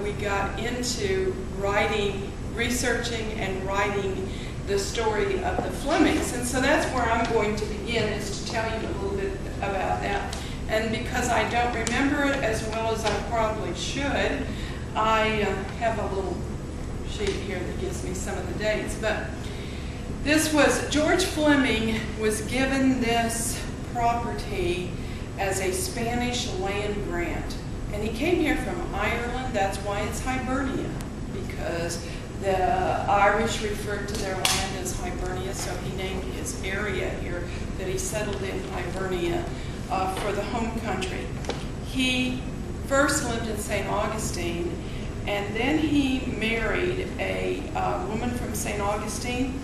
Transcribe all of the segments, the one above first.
we got into researching and writing the story of the Flemings. And so that's where I'm going to begin, is to tell you a little bit about that. And because I don't remember it as well as I probably should, I have a little sheet here that gives me some of the dates. But this was, George Fleming was given this property as a Spanish land grant. And he came here from Ireland. That's why it's Hibernia, because the Irish referred to their land as Hibernia, so he named his area here that he settled in Hibernia for the home country. He first lived in St. Augustine, and then he married a woman from St. Augustine,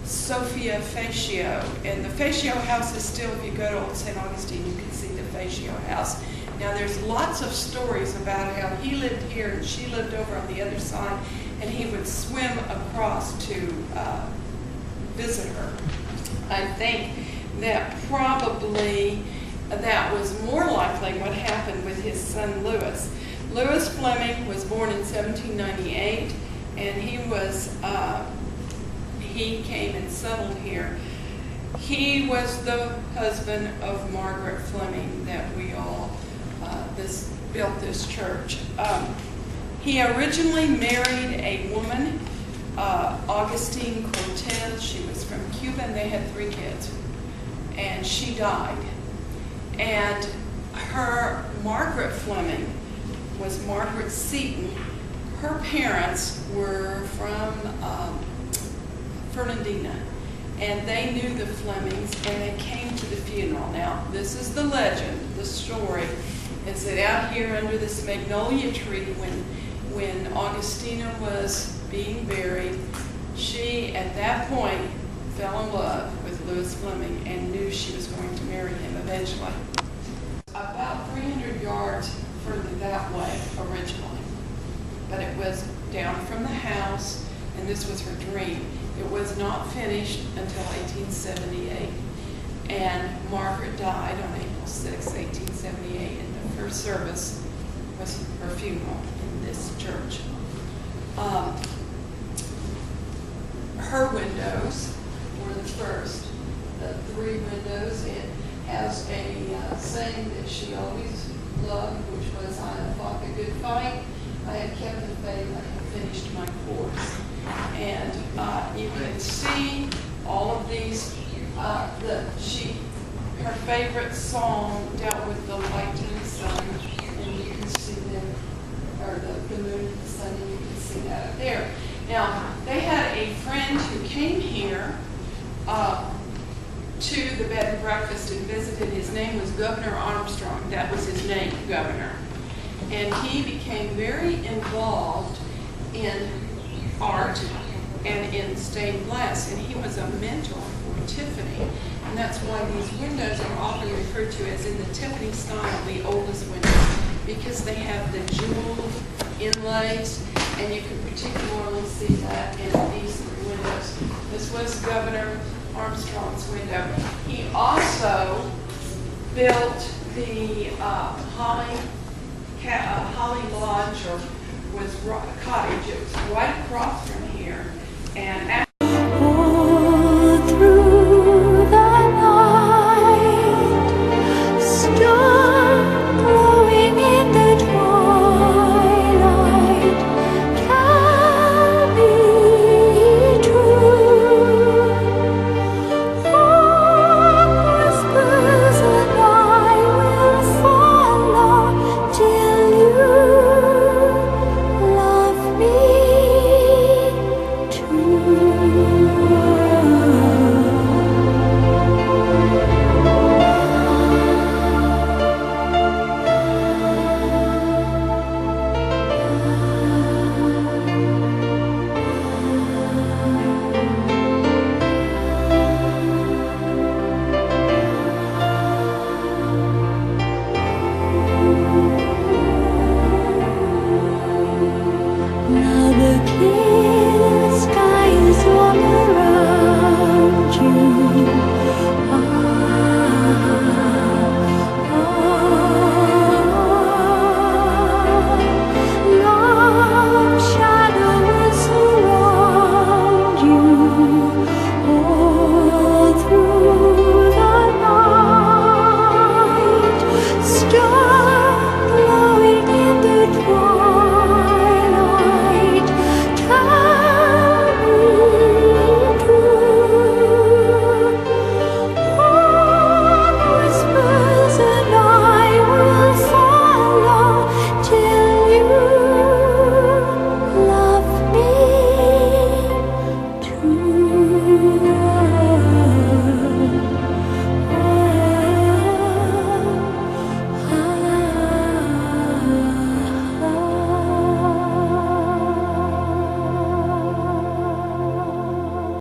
Sophia Fascio. And the Fascio house is still, if you go to Old St. Augustine, you can see the Fascio house. Now there's lots of stories about how he lived here and she lived over on the other side, and he would swim across to visit her. I think that probably that was more likely what happened with his son Louis. Louis Fleming was born in 1798, and he came and settled here. He was the husband of Margaret Fleming that we all built this church. He originally married a woman, Augustine Cortez. She was from Cuba, and they had 3 kids, and she died. And her, Margaret Fleming, was Margaret Seton. Her parents were from Fernandina, and they knew the Flemings, and they came to the funeral. Now, this is the legend, the story, is that out here under this magnolia tree, when Augustina was being buried, she, at that point, fell in love with Louis Fleming and knew she was going to marry him eventually. About 300 yards further that way originally, but it was down from the house, and this was her dream. It was not finished until 1878, and Margaret died on April 6, 1878, and the first service was her funeral in this church. Her windows were the first, the 3 windows. It has a saying that she always loved, which was, "I have fought the good fight, I have kept the faith, I have finished my course." And you can see all of these. Her favorite song dealt with the light and the sun, and you can see them, or the moon and the sun, and you can see that up there. Now, they had a friend who came here to the bed and breakfast and visited. His name was Governor Armstrong. That was his name, Governor. And he became very involved in art and in stained glass, and he was a mentor for Tiffany. And that's why these windows are often referred to as in the Tiffany style, the oldest windows, because they have the jeweled inlays, and you can particularly see that in these 3 windows. This was Governor Armstrong's window. He also built the Holly Lodge, or was cottage. It was right across